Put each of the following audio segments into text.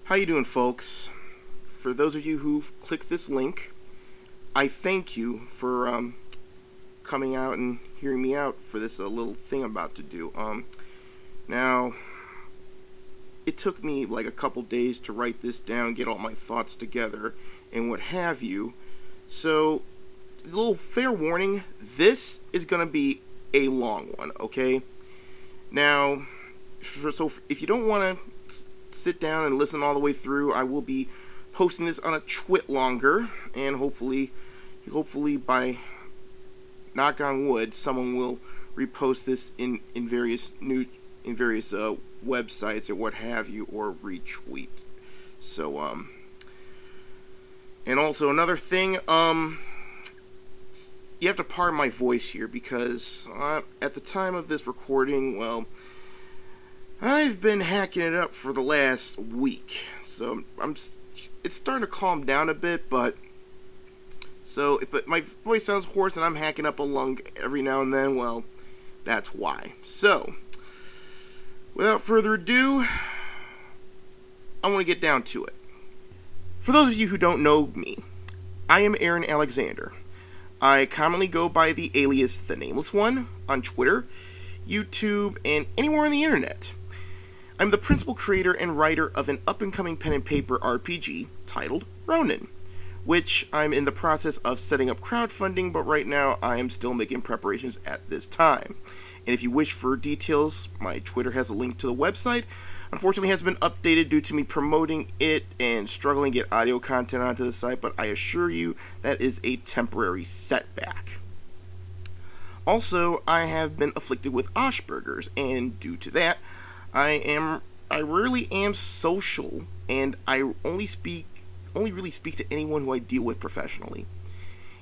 How you doing, folks? For those of you who've clicked this link, I thank you for coming out and hearing me out for this little thing I'm about to do. Now, it took me like a couple days to write this down, get all my thoughts together, and what have you. So, a little fair warning, this is going to be a long one, okay? Now, so if you don't want to sit down and listen all the way through, I will be posting this on a twit longer, and hopefully by knock on wood, someone will repost this in various websites or what have you, or retweet. So and also another thing, you have to pardon my voice here because at the time of this recording, well, I've been hacking it up for the last week, so it's starting to calm down a bit, but my voice sounds hoarse and I'm hacking up a lung every now and then. Well, that's why. So, without further ado, I want to get down to it. For those of you who don't know me, I am Aaron Alexander. I commonly go by the alias The Nameless One on Twitter, YouTube, and anywhere on the internet. I'm the principal creator and writer of an up-and-coming pen and paper RPG titled Ronin, which I'm in the process of setting up crowdfunding, but right now I am still making preparations at this time. And if you wish for details, my Twitter has a link to the website. Unfortunately, it hasn't been updated due to me promoting it and struggling to get audio content onto the site, but I assure you that is a temporary setback. Also, I have been afflicted with Asperger's, and due to that, I rarely am social, and I only really speak to anyone who I deal with professionally.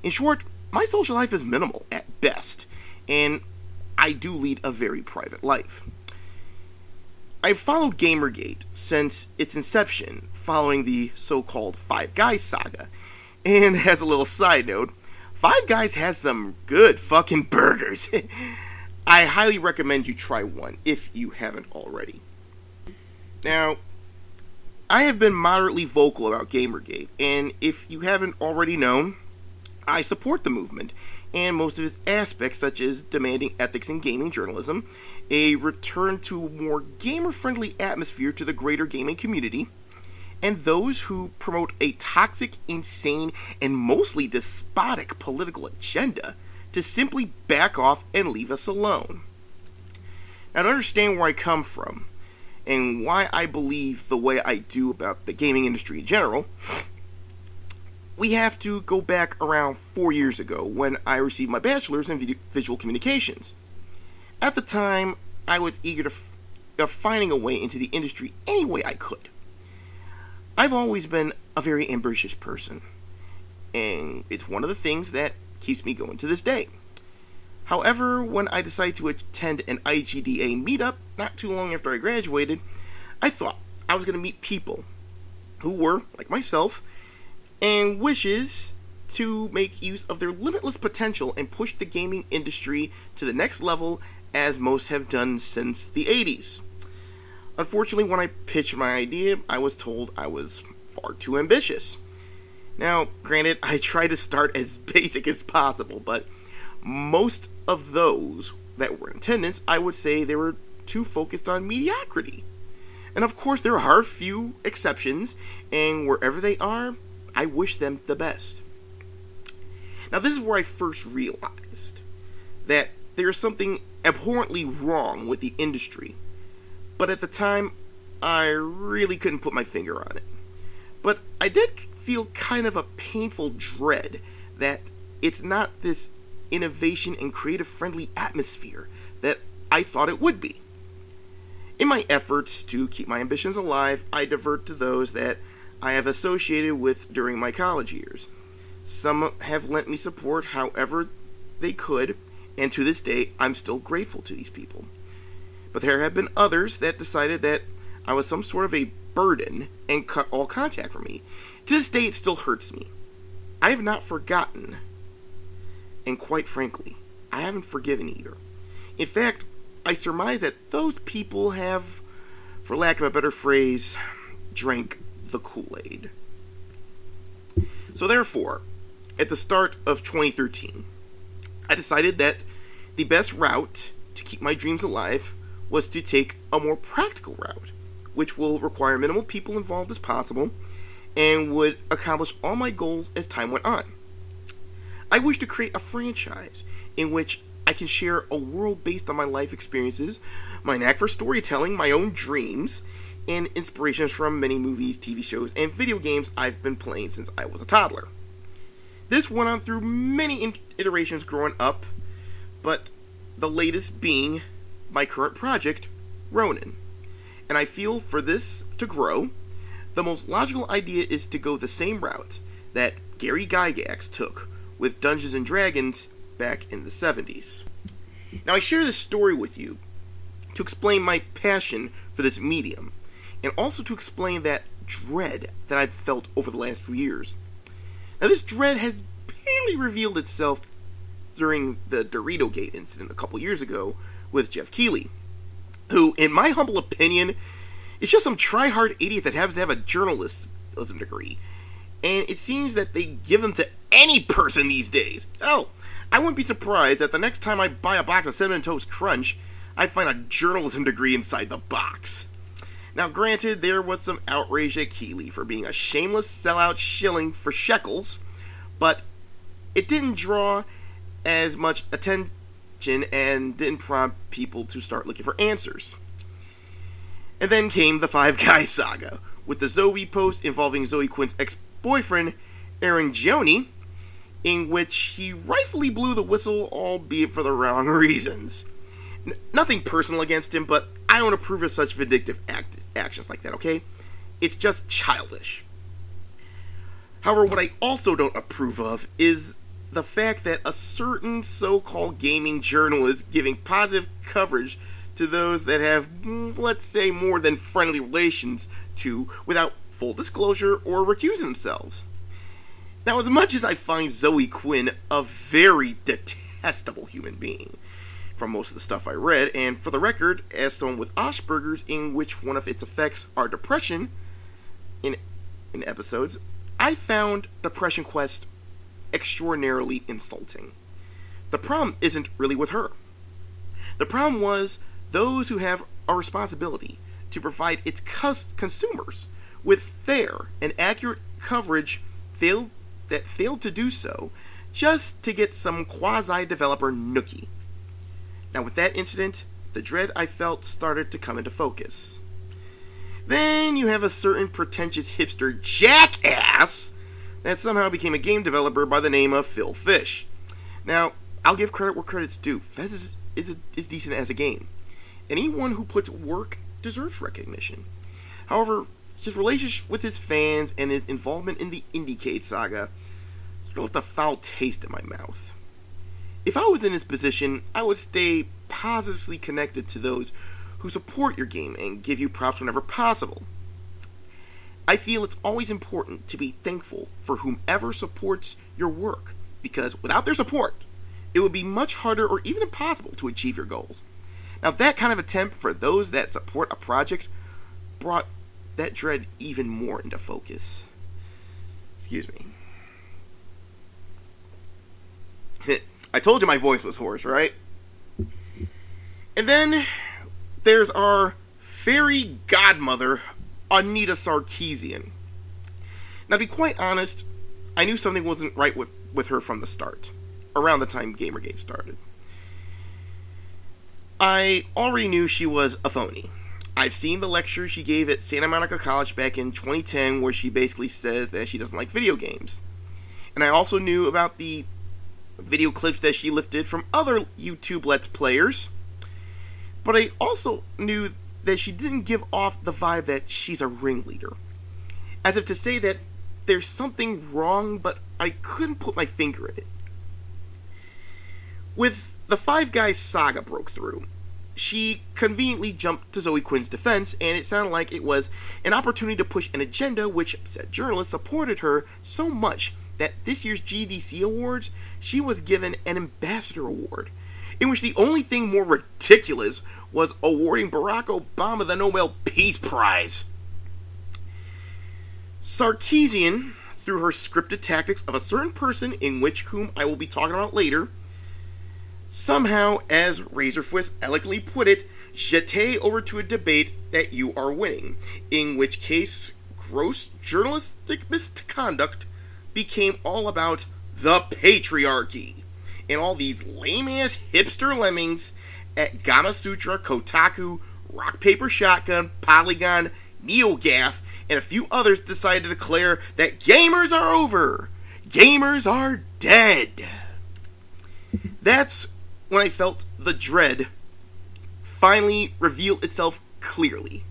In short, my social life is minimal at best, and I do lead a very private life. I've followed Gamergate since its inception, following the so-called Five Guys saga. And as a little side note, Five Guys has some good fucking burgers. I highly recommend you try one, if you haven't already. Now, I have been moderately vocal about Gamergate, and if you haven't already known, I support the movement, and most of its aspects, such as demanding ethics in gaming journalism, a return to a more gamer-friendly atmosphere to the greater gaming community, and those who promote a toxic, insane, and mostly despotic political agenda to simply back off and leave us alone. Now, to understand where I come from, and why I believe the way I do about the gaming industry in general, we have to go back around 4 years ago when I received my bachelor's in visual communications. At the time, I was eager to finding a way into the industry any way I could. I've always been a very ambitious person, and it's one of the things that keeps me going to this day. However, when I decided to attend an IGDA meetup not too long after I graduated, I thought I was going to meet people who were, like myself, and wishes to make use of their limitless potential and push the gaming industry to the next level, as most have done since the 80s. Unfortunately, when I pitched my idea, I was told I was far too ambitious. Now, granted, I tried to start as basic as possible, but most of those that were in attendance, I would say they were too focused on mediocrity. And of course, there are a few exceptions, and wherever they are, I wish them the best. Now, this is where I first realized that there's something abhorrently wrong with the industry, but at the time, I really couldn't put my finger on it. But I did feel kind of a painful dread that it's not this innovation and creative-friendly atmosphere that I thought it would be. In my efforts to keep my ambitions alive, I divert to those that I have associated with during my college years. Some have lent me support however they could, and to this day, I'm still grateful to these people. But there have been others that decided that I was some sort of a burden and cut all contact from me. To this day, it still hurts me. I have not forgotten, and quite frankly, I haven't forgiven either. In fact, I surmise that those people have, for lack of a better phrase, drank the Kool-Aid. So therefore, at the start of 2013, I decided that the best route to keep my dreams alive was to take a more practical route, which will require minimal people involved as possible and would accomplish all my goals as time went on. I wish to create a franchise in which I can share a world based on my life experiences, my knack for storytelling, my own dreams, and inspirations from many movies, TV shows, and video games I've been playing since I was a toddler. This went on through many iterations growing up, but the latest being my current project, Ronin. And I feel for this to grow, the most logical idea is to go the same route that Gary Gygax took with Dungeons & Dragons back in the 70s. Now I share this story with you to explain my passion for this medium, and also to explain that dread that I've felt over the last few years. Now this dread has barely revealed itself during the Dorito Gate incident a couple years ago with Jeff Keighley, who, in my humble opinion, is just some try-hard idiot that happens to have a journalism degree, and it seems that they give them to any person these days. Oh, I wouldn't be surprised that the next time I buy a box of Cinnamon Toast Crunch, I find a journalism degree inside the box. Now, granted, there was some outrage at Keighley for being a shameless sellout shilling for shekels, but it didn't draw as much attention and didn't prompt people to start looking for answers. And then came the Five Guys saga, with the Zoe post involving Zoe Quinn's ex-boyfriend, Aaron Joni, in which he rightfully blew the whistle, albeit for the wrong reasons. Nothing personal against him, but I don't approve of such vindictive actions like that, okay? It's just childish. However, what I also don't approve of is the fact that a certain so-called gaming journalist giving positive coverage to those that have, let's say, more than friendly relations to, without full disclosure or recusing themselves. Now, as much as I find Zoe Quinn a very detestable human being, from most of the stuff I read, and for the record, as someone with Asperger's, in which one of its effects are depression, in episodes, I found Depression Quest extraordinarily insulting. The problem isn't really with her. The problem was those who have a responsibility to provide its consumers with fair and accurate coverage failed to do so just to get some quasi-developer nookie. Now with that incident, the dread I felt started to come into focus. Then you have a certain pretentious hipster jackass that somehow became a game developer by the name of Phil Fish. Now, I'll give credit where credit's due. Fez is decent as a game. Anyone who puts work deserves recognition. However, his relationship with his fans and his involvement in the IndieCade saga left a foul taste in my mouth. If I was in his position, I would stay positively connected to those who support your game and give you props whenever possible. I feel it's always important to be thankful for whomever supports your work, because without their support, it would be much harder or even impossible to achieve your goals. Now, that kind of attempt for those that support a project brought that dread even more into focus. Excuse me. I told you my voice was hoarse, right? And then there's our fairy godmother, Anita Sarkeesian. Now, to be quite honest, I knew something wasn't right with her from the start, around the time Gamergate started. I already knew she was a phony. I've seen the lecture she gave at Santa Monica College back in 2010 where she basically says that she doesn't like video games. And I also knew about the video clips that she lifted from other YouTube Let's Players. But I also knew that she didn't give off the vibe that she's a ringleader. As if to say that there's something wrong, but I couldn't put my finger in it. With the Five Guys saga broke through, she conveniently jumped to Zoe Quinn's defense, and it sounded like it was an opportunity to push an agenda which, said journalists, supported her so much that this year's GDC Awards, she was given an Ambassador Award, in which the only thing more ridiculous was awarding Barack Obama the Nobel Peace Prize. Sarkeesian, through her scripted tactics of a certain person in which whom I will be talking about later, somehow, as Razorfist elegantly put it, jeté over to a debate that you are winning, in which case gross journalistic misconduct became all about the patriarchy, and all these lame-ass hipster lemmings at Gama Sutra, Kotaku, Rock Paper Shotgun, Polygon, NeoGAF, and a few others decided to declare that gamers are over. Gamers are dead. That's when I felt the dread finally reveal itself clearly.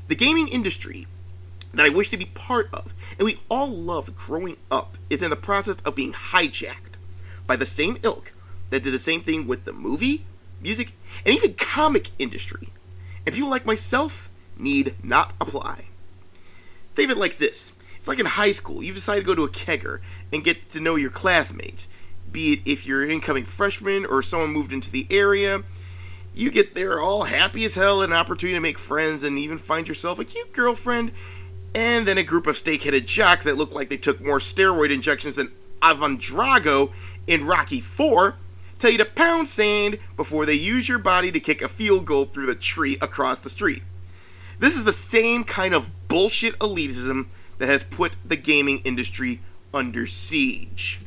The gaming industry that I wish to be part of, and we all loved growing up, is in the process of being hijacked by the same ilk that did the same thing with the movie, music, and even comic industry. And people like myself need not apply. Think of it like this. It's like in high school. You decide to go to a kegger and get to know your classmates. Be it if you're an incoming freshman or someone moved into the area. You get there all happy as hell, an opportunity to make friends and even find yourself a cute girlfriend. And then a group of steak-headed jocks that look like they took more steroid injections than Ivan Drago in Rocky IV tell you to pound sand before they use your body to kick a field goal through the tree across the street. This is the same kind of bullshit elitism that has put the gaming industry under siege.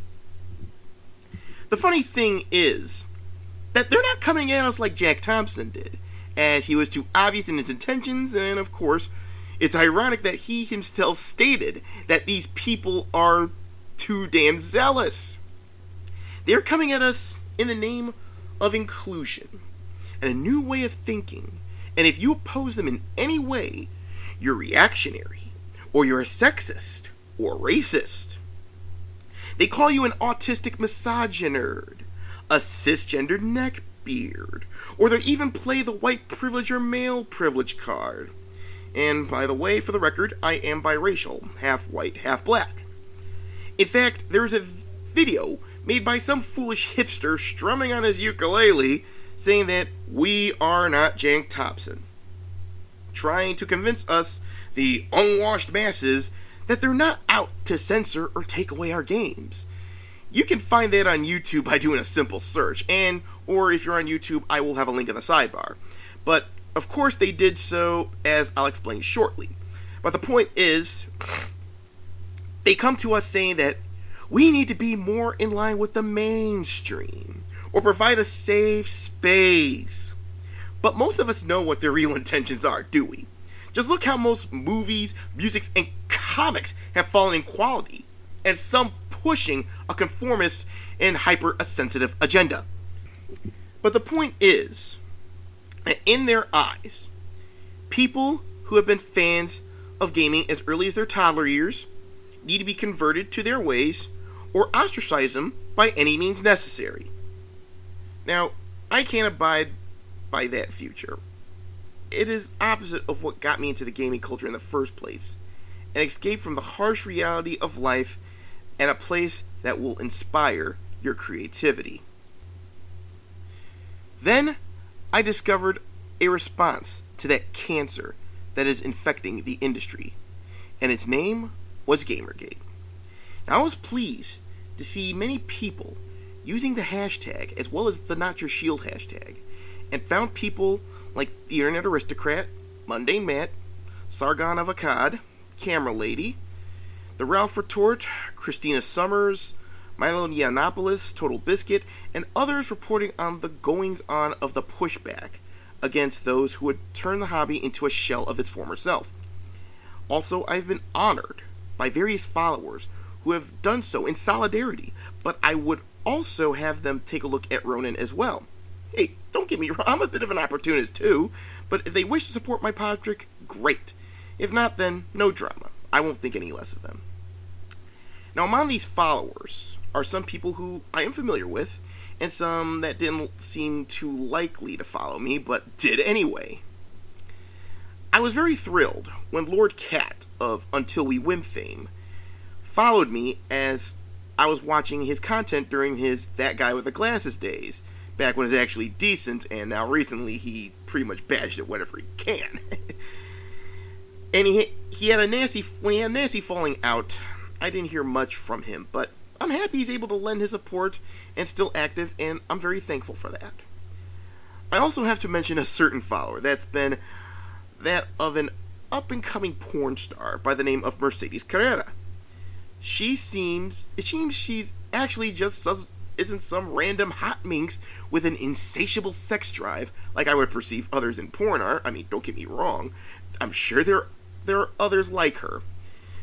The funny thing is that they're not coming at us like Jack Thompson did, as he was too obvious in his intentions, and of course, it's ironic that he himself stated that these people are too damn zealous. They're coming at us in the name of inclusion and a new way of thinking, and if you oppose them in any way, you're reactionary, or you're a sexist, or racist. They call you an autistic misogynist, a cisgendered neckbeard, or they even play the white privilege or male privilege card. And by the way, for the record, I am biracial, half white, half black. In fact, there's a video made by some foolish hipster strumming on his ukulele saying that we are not Jack Thompson, trying to convince us, the unwashed masses, that they're not out to censor or take away our games. You can find that on YouTube by doing a simple search, or if you're on YouTube, I will have a link in the sidebar. But, of course, they did so, as I'll explain shortly. But the point is, they come to us saying that we need to be more in line with the mainstream, or provide a safe space. But most of us know what their real intentions are, do we? Just look how most movies, music, and comics have fallen in quality, and some pushing a conformist and hyper-sensitive agenda. But the point is, that in their eyes, people who have been fans of gaming as early as their toddler years need to be converted to their ways or ostracize them by any means necessary. Now, I can't abide by that future. It is opposite of what got me into the gaming culture in the first place, an escape from the harsh reality of life and a place that will inspire your creativity. Then, I discovered a response to that cancer that is infecting the industry, and its name was Gamergate. Now, I was pleased to see many people using the hashtag as well as the Not Your Shield hashtag, and found people like the Internet Aristocrat, Mundane Matt, Sargon Avocad, Camera Lady, the Ralph Retort, Christina Summers, Milo Yiannopoulos, Total Biscuit, and others reporting on the goings-on of the pushback against those who would turn the hobby into a shell of its former self. Also, I've been honored by various followers who have done so in solidarity, but I would also have them take a look at Ronin as well. Hey, don't get me wrong, I'm a bit of an opportunist too, but if they wish to support my project, great. If not, then no drama. I won't think any less of them. Now, among these followers are some people who I am familiar with, and some that didn't seem too likely to follow me, but did anyway. I was very thrilled when Lord Cat of Until We Win fame followed me as I was watching his content during his That Guy with the Glasses days, back when it was actually decent, and now recently he pretty much bashed it whenever he can. And he had a nasty when he had a nasty falling out. I didn't hear much from him, but I'm happy he's able to lend his support and still active, and I'm very thankful for that. I also have to mention a certain follower that's been that of an up-and-coming porn star by the name of Mercedes Carrera. It seems she's actually just isn't some random hot minx with an insatiable sex drive like I would perceive others in porn are. I mean, don't get me wrong. I'm sure there are others like her.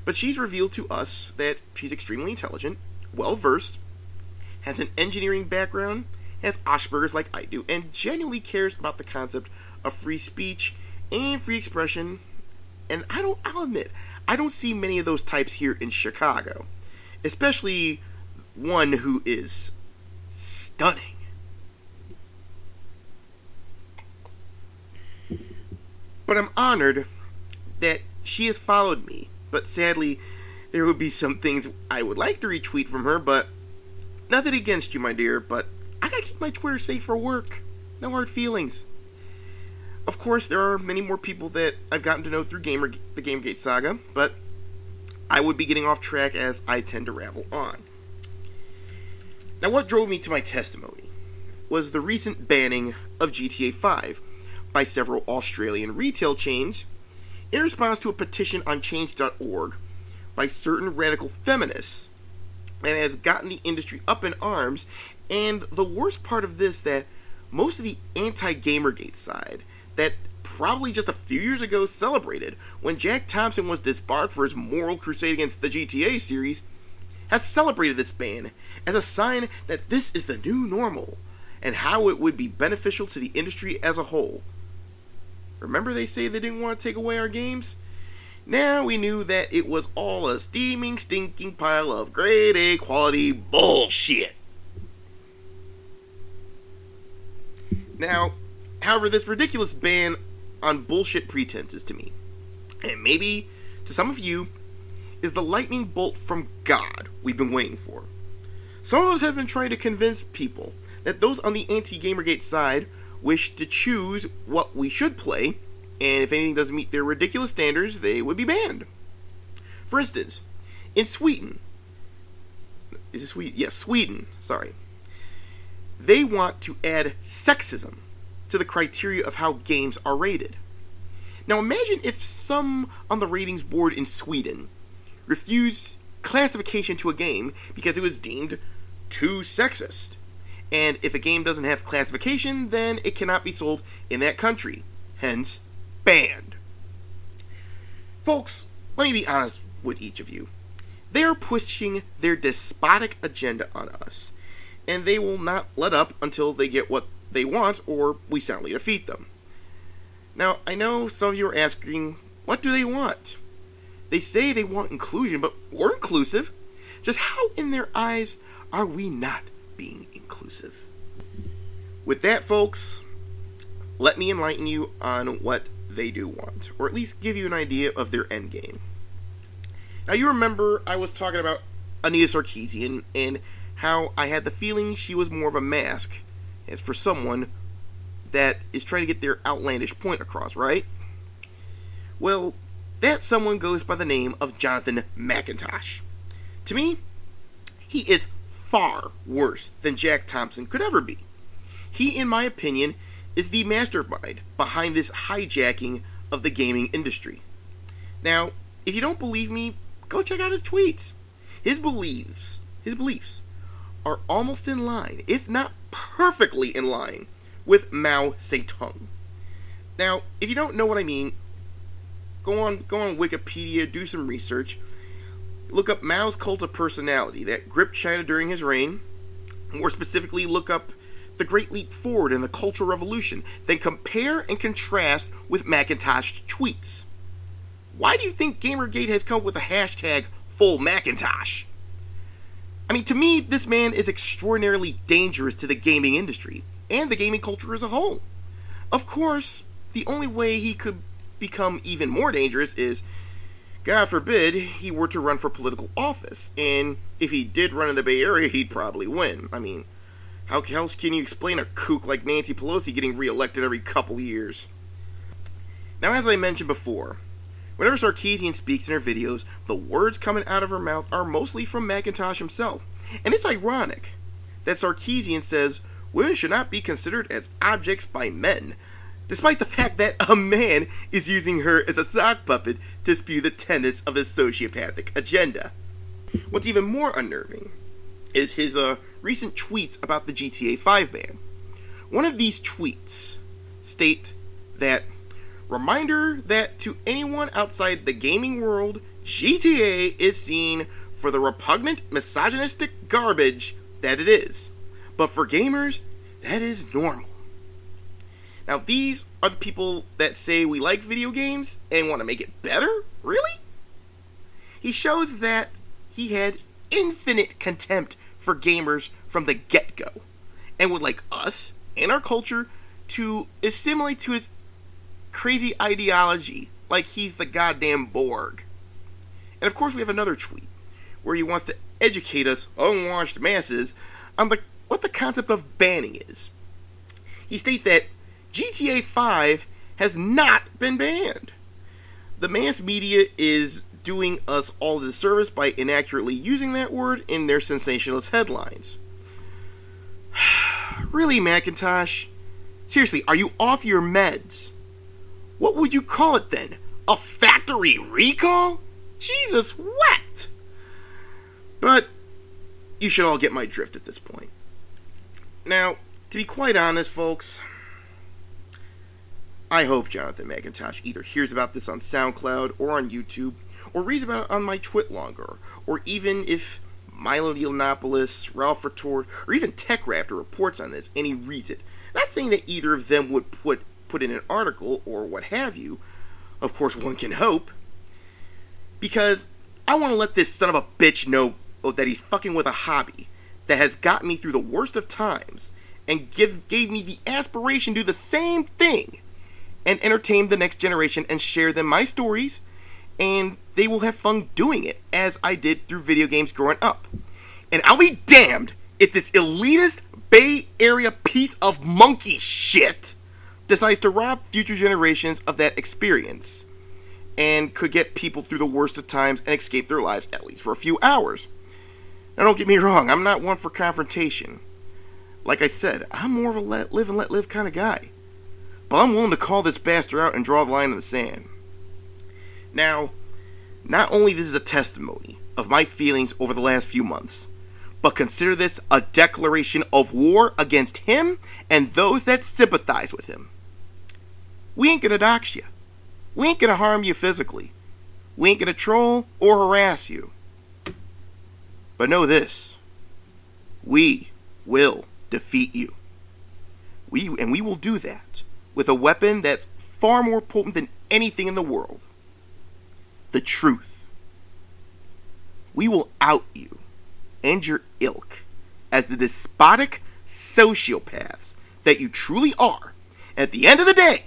But she's revealed to us that she's extremely intelligent, well-versed, has an engineering background, has Asperger's like I do, and genuinely cares about the concept of free speech and free expression. And I'll admit, I don't see many of those types here in Chicago, especially one who is stunning. But I'm honored that she has followed me, but sadly, there would be some things I would like to retweet from her, but nothing against you, my dear, but I gotta keep my Twitter safe for work. No hard feelings. Of course, there are many more people that I've gotten to know through the Gamergate saga, but I would be getting off track as I tend to ramble on. Now, what drove me to my testimony was the recent banning of GTA 5 by several Australian retail chains in response to a petition on change.org by certain radical feminists that has gotten the industry up in arms. And the worst part of this, that most of the anti-Gamergate side that probably just a few years ago celebrated when Jack Thompson was disbarred for his moral crusade against the GTA series, has celebrated this ban as a sign that this is the new normal and how it would be beneficial to the industry as a whole. Remember they say they didn't want to take away our games? Now we knew that it was all a steaming, stinking pile of grade A quality bullshit. Now, however, this ridiculous ban on bullshit pretenses to me, and maybe to some of you, is the lightning bolt from God we've been waiting for. Some of us have been trying to convince people that those on the anti-Gamergate side wish to choose what we should play, and if anything doesn't meet their ridiculous standards, they would be banned. For instance, in Sweden, Sweden, they want to add sexism to the criteria of how games are rated. Now imagine if some on the ratings board in Sweden refused classification to a game because it was deemed too sexist. And if a game doesn't have classification, then it cannot be sold in that country. Hence, banned. Folks, let me be honest with each of you. They are pushing their despotic agenda on us, and they will not let up until they get what they want or we soundly defeat them. Now, I know some of you are asking, what do they want? They say they want inclusion, but we're inclusive. Just how in their eyes are we not being inclusive? With that, folks, let me enlighten you on what they do want, or at least give you an idea of their end game. Now, you remember I was talking about Anita Sarkeesian and how I had the feeling she was more of a mask as for someone that is trying to get their outlandish point across, right? Well, that someone goes by the name of Jonathan McIntosh. To me, he is far worse than Jack Thompson could ever be. He, in my opinion, is the mastermind behind this hijacking of the gaming industry. Now, if you don't believe me, go check out his tweets. His beliefs are almost in line, if not perfectly in line, with Mao Zedong. Now, if you don't know what I mean, go on Wikipedia, do some research, look up Mao's cult of personality that gripped China during his reign. More specifically, look up the Great Leap Forward and the Cultural Revolution. Then compare and contrast with McIntosh's tweets. Why do you think Gamergate has come up with the hashtag #FullMacintosh? I mean, to me, this man is extraordinarily dangerous to the gaming industry and the gaming culture as a whole. Of course, the only way he could become even more dangerous is, God forbid, he were to run for political office. And if he did run in the Bay Area, he'd probably win. I mean, how else can you explain a kook like Nancy Pelosi getting reelected every couple years? Now, as I mentioned before, Whenever Sarkeesian speaks in her videos, the words coming out of her mouth are mostly from McIntosh himself. And it's ironic that Sarkeesian says women should not be considered as objects by men, despite the fact that a man is using her as a sock puppet to spew the tenets of his sociopathic agenda. What's even more unnerving is his recent tweets about the GTA 5 ban. One of these tweets state that, reminder that to anyone outside the gaming world, GTA is seen for the repugnant, misogynistic garbage that it is. But for gamers, that is normal. Now, these are the people that say we like video games and want to make it better? Really? He shows that he had infinite contempt for gamers from the get-go, and would like us and our culture to assimilate to his crazy ideology like he's the goddamn Borg. And of course we have another tweet where he wants to educate us unwashed masses on what the concept of banning is. He states that GTA 5 has not been banned. The mass media is doing us all a disservice by inaccurately using that word in their sensationalist headlines. Really, McIntosh? Seriously, are you off your meds? What would you call it then? A factory recall? Jesus, what? But you should all get my drift at this point. Now, to be quite honest, folks, I hope Jonathan McIntosh either hears about this on SoundCloud or on YouTube, or reads about it on my Twit longer, or even if Milo Yiannopoulos, Ralph Retort, or even Tech Raptor reports on this and he reads it. Not saying that either of them would put in an article or what have you. Of course, one can hope. Because I want to let this son of a bitch know that he's fucking with a hobby that has got me through the worst of times and gave me the aspiration to do the same thing and entertain the next generation and share them my stories, and they will have fun doing it as I did through video games growing up. And I'll be damned if this elitist Bay Area piece of monkey shit decides to rob future generations of that experience and could get people through the worst of times and escape their lives, at least for a few hours. Now, don't get me wrong, I'm not one for confrontation. Like I said, I'm more of a let live kind of guy. But I'm willing to call this bastard out and draw the line in the sand. Now, not only this is a testimony of my feelings over the last few months, but consider this a declaration of war against him and those that sympathize with him. We ain't gonna dox you. We ain't gonna harm you physically. We ain't gonna troll or harass you. But know this. We will defeat you. We will do that with a weapon that's far more potent than anything in the world. The truth. We will out you and your ilk as the despotic sociopaths that you truly are. At the end of the day,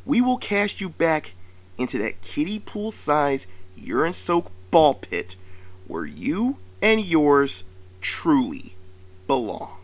we will cast you back into that kiddie pool size urine-soaked ball pit where you and yours truly belong.